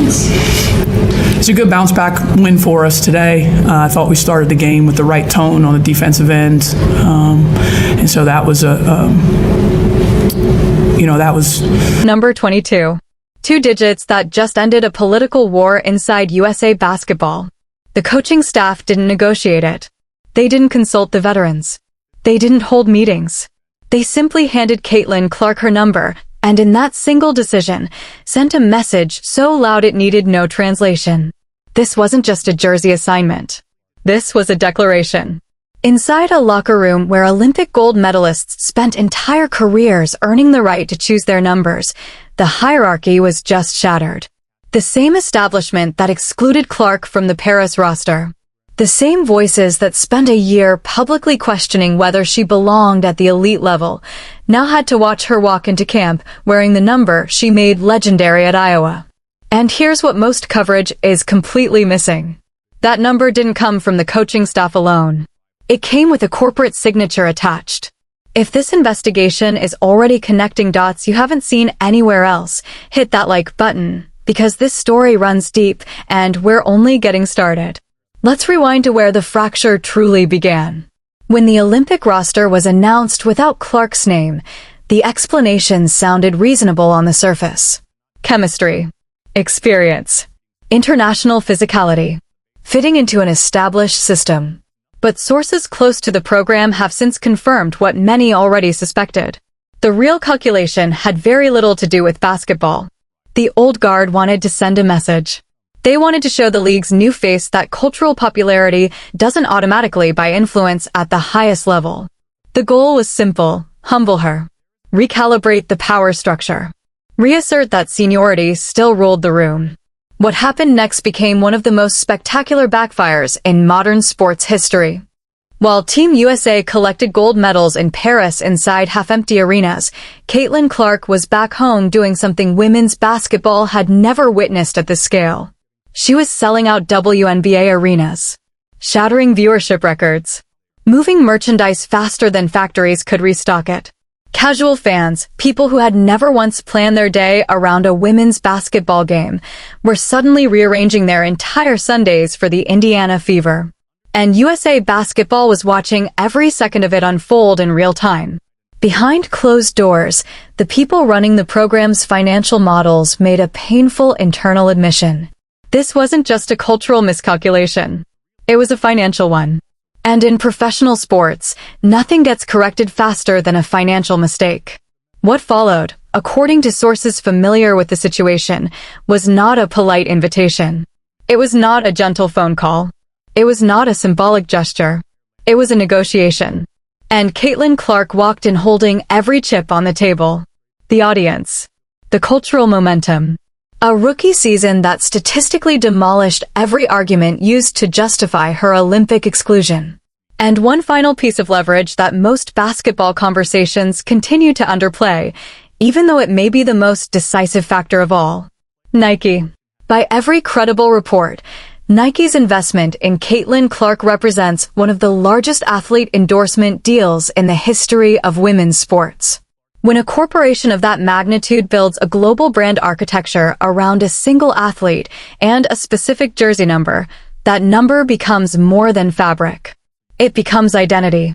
It's a good bounce back win for us today. I thought we started the game with the right tone on the defensive end, and so that was that was Number 22. 2 digits that just ended a political war inside USA basketball. The coaching staff didn't negotiate it. They didn't consult the veterans. They didn't hold meetings. They simply handed Caitlin Clark her number, and in that single decision, sent a message so loud it needed no translation. This wasn't just a jersey assignment. This was a declaration. Inside a locker room where Olympic gold medalists spent entire careers earning the right to choose their numbers, the hierarchy was just shattered. The same establishment that excluded Clark from the Paris roster. The same voices that spent a year publicly questioning whether she belonged at the elite level now had to watch her walk into camp wearing the number she made legendary at Iowa. And here's what most coverage is completely missing. That number didn't come from the coaching staff alone. It came with a corporate signature attached. If this investigation is already connecting dots you haven't seen anywhere else, hit that like button, because this story runs deep and we're only getting started. Let's rewind to where the fracture truly began. When the Olympic roster was announced without Clark's name, the explanations sounded reasonable on the surface. Chemistry, experience, international physicality, fitting into an established system. But sources close to the program have since confirmed what many already suspected. The real calculation had very little to do with basketball. The old guard wanted to send a message. They wanted to show the league's new face that cultural popularity doesn't automatically buy influence at the highest level. The goal was simple: humble her. Recalibrate the power structure. Reassert that seniority still ruled the room. What happened next became one of the most spectacular backfires in modern sports history. While Team USA collected gold medals in Paris inside half-empty arenas, Caitlin Clark was back home doing something women's basketball had never witnessed at this scale. She was selling out WNBA arenas, shattering viewership records, moving merchandise faster than factories could restock it. Casual fans, people who had never once planned their day around a women's basketball game, were suddenly rearranging their entire Sundays for the Indiana Fever. And USA Basketball was watching every second of it unfold in real time. Behind closed doors, the people running the program's financial models made a painful internal admission. This wasn't just a cultural miscalculation. It was a financial one. And in professional sports, nothing gets corrected faster than a financial mistake. What followed, according to sources familiar with the situation, was not a polite invitation. It was not a gentle phone call. It was not a symbolic gesture. It was a negotiation. And Caitlin Clark walked in holding every chip on the table. The audience. The cultural momentum. A rookie season that statistically demolished every argument used to justify her Olympic exclusion. And one final piece of leverage that most basketball conversations continue to underplay, even though it may be the most decisive factor of all. Nike. By every credible report, Nike's investment in Caitlin Clark represents one of the largest athlete endorsement deals in the history of women's sports. When a corporation of that magnitude builds a global brand architecture around a single athlete and a specific jersey number, that number becomes more than fabric. It becomes identity.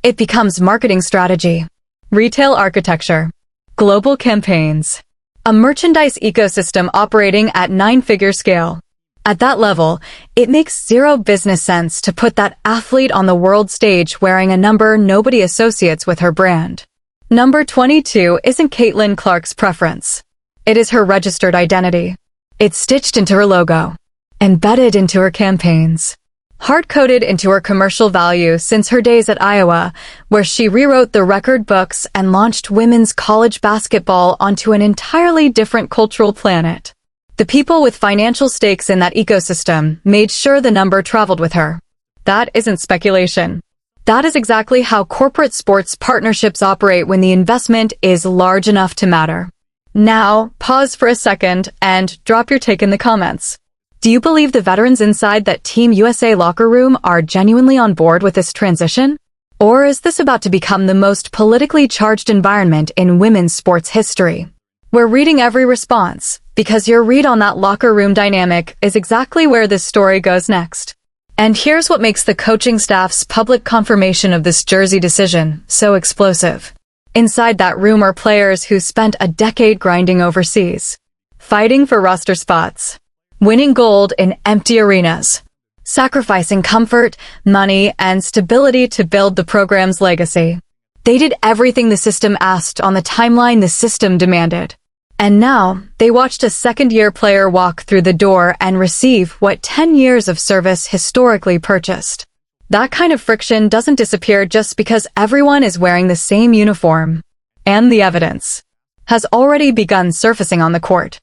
It becomes marketing strategy, retail architecture, global campaigns, a merchandise ecosystem operating at 9-figure scale. At that level, it makes zero business sense to put that athlete on the world stage wearing a number nobody associates with her brand. Number 22 isn't Caitlin Clark's preference. It is her registered identity. It's stitched into her logo, embedded into her campaigns, hard-coded into her commercial value since her days at Iowa, where she rewrote the record books and launched women's college basketball onto an entirely different cultural planet. The people with financial stakes in that ecosystem made sure the number traveled with her. That isn't speculation. That is exactly how corporate sports partnerships operate when the investment is large enough to matter. Now, pause for a second and drop your take in the comments. Do you believe the veterans inside that Team USA locker room are genuinely on board with this transition? Or is this about to become the most politically charged environment in women's sports history? We're reading every response, because your read on that locker room dynamic is exactly where this story goes next. And here's what makes the coaching staff's public confirmation of this jersey decision so explosive. Inside that room are players who spent a decade grinding overseas, fighting for roster spots, winning gold in empty arenas, sacrificing comfort, money, and stability to build the program's legacy. They did everything the system asked on the timeline the system demanded. And now, they watched a second-year player walk through the door and receive what 10 years of service historically purchased. That kind of friction doesn't disappear just because everyone is wearing the same uniform. And the evidence has already begun surfacing on the court.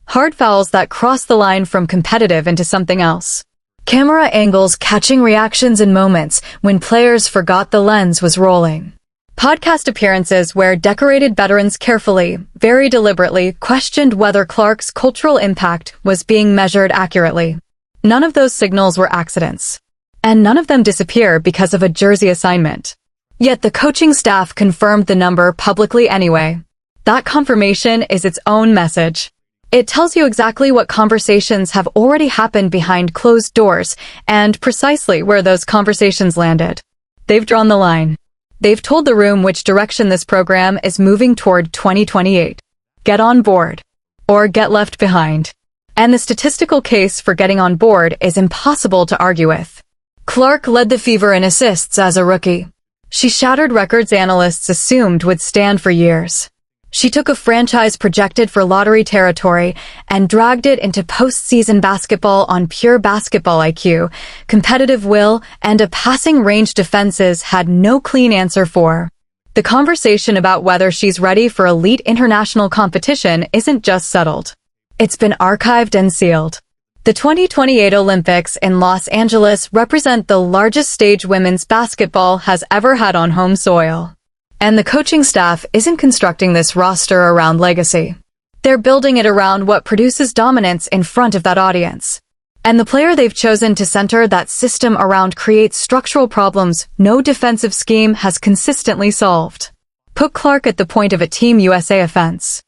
Hard fouls that cross the line from competitive into something else. Camera angles catching reactions in moments when players forgot the lens was rolling. Podcast appearances where decorated veterans carefully, very deliberately, questioned whether Clark's cultural impact was being measured accurately. None of those signals were accidents. And none of them disappear because of a jersey assignment. Yet the coaching staff confirmed the number publicly anyway. That confirmation is its own message. It tells you exactly what conversations have already happened behind closed doors and precisely where those conversations landed. They've drawn the line. They've told the room which direction this program is moving toward 2028. Get on board. Or get left behind. And the statistical case for getting on board is impossible to argue with. Clark led the Fever in assists as a rookie. She shattered records analysts assumed would stand for years. She took a franchise projected for lottery territory and dragged it into postseason basketball on pure basketball IQ, competitive will, and a passing range defenses had no clean answer for. The conversation about whether she's ready for elite international competition isn't just settled. It's been archived and sealed. The 2028 Olympics in Los Angeles represent the largest stage women's basketball has ever had on home soil. And the coaching staff isn't constructing this roster around legacy. They're building it around what produces dominance in front of that audience. And the player they've chosen to center that system around creates structural problems no defensive scheme has consistently solved. Put Clark at the point of a Team USA offense.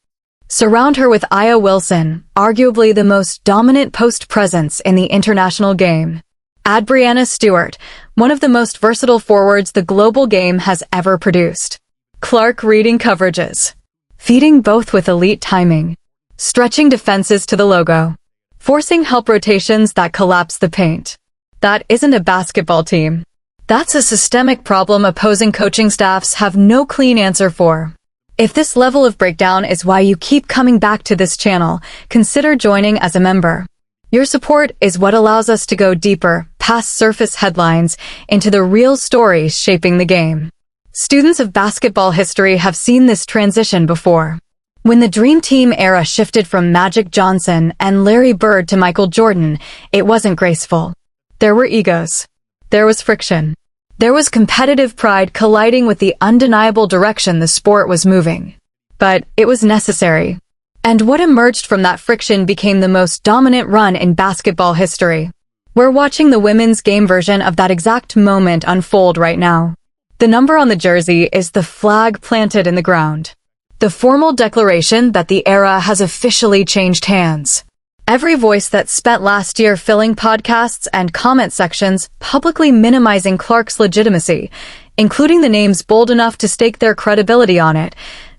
Surround her with Aya Wilson, arguably the most dominant post presence in the international game. Add Brianna Stewart, one of the most versatile forwards the global game has ever produced. Clark reading coverages. Feeding both with elite timing. Stretching defenses to the logo. Forcing help rotations that collapse the paint. That isn't a basketball team. That's a systemic problem opposing coaching staffs have no clean answer for. If this level of breakdown is why you keep coming back to this channel, consider joining as a member. Your support is what allows us to go deeper, past surface headlines, into the real stories shaping the game. Students of basketball history have seen this transition before. When the Dream Team era shifted from Magic Johnson and Larry Bird to Michael Jordan, it wasn't graceful. There were egos. There was friction. There was competitive pride colliding with the undeniable direction the sport was moving. But it was necessary. And what emerged from that friction became the most dominant run in basketball history. We're watching the women's game version of that exact moment unfold right now. The number on the jersey is the flag planted in the ground. The formal declaration that the era has officially changed hands. Every voice that spent last year filling podcasts and comment sections publicly minimizing Clark's legitimacy, including the names bold enough to stake their credibility on it,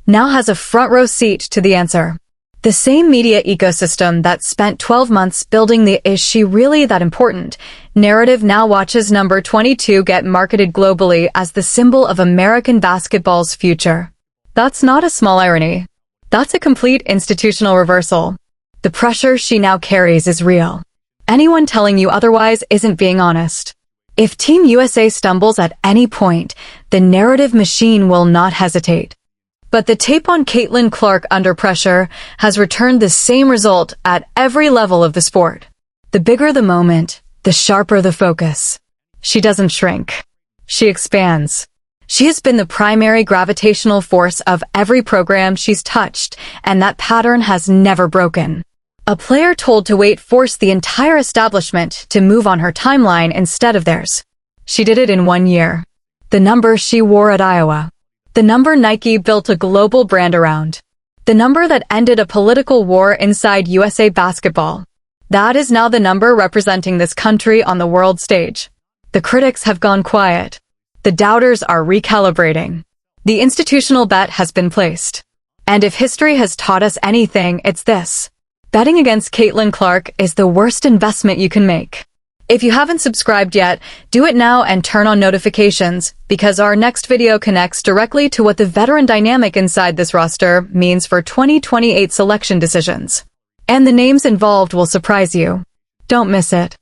now has a front row seat to the answer. The same media ecosystem that spent 12 months building the "is she really that important" narrative now watches number 22 get marketed globally as the symbol of American basketball's future. That's not a small irony. That's a complete institutional reversal. The pressure she now carries is real. Anyone telling you otherwise isn't being honest. If Team USA stumbles at any point, the narrative machine will not hesitate. But the tape on Caitlin Clark under pressure has returned the same result at every level of the sport. The bigger the moment, the sharper the focus. She doesn't shrink. She expands. She has been the primary gravitational force of every program she's touched, and that pattern has never broken. A player told to wait forced the entire establishment to move on her timeline instead of theirs. She did it in 1 year. The number she wore at Iowa. The number Nike built a global brand around. The number that ended a political war inside USA Basketball. That is now the number representing this country on the world stage. The critics have gone quiet. The doubters are recalibrating. The institutional bet has been placed. And if history has taught us anything, it's this. Betting against Caitlin Clark is the worst investment you can make. If you haven't subscribed yet, do it now and turn on notifications, because our next video connects directly to what the veteran dynamic inside this roster means for 2028 selection decisions. And the names involved will surprise you. Don't miss it.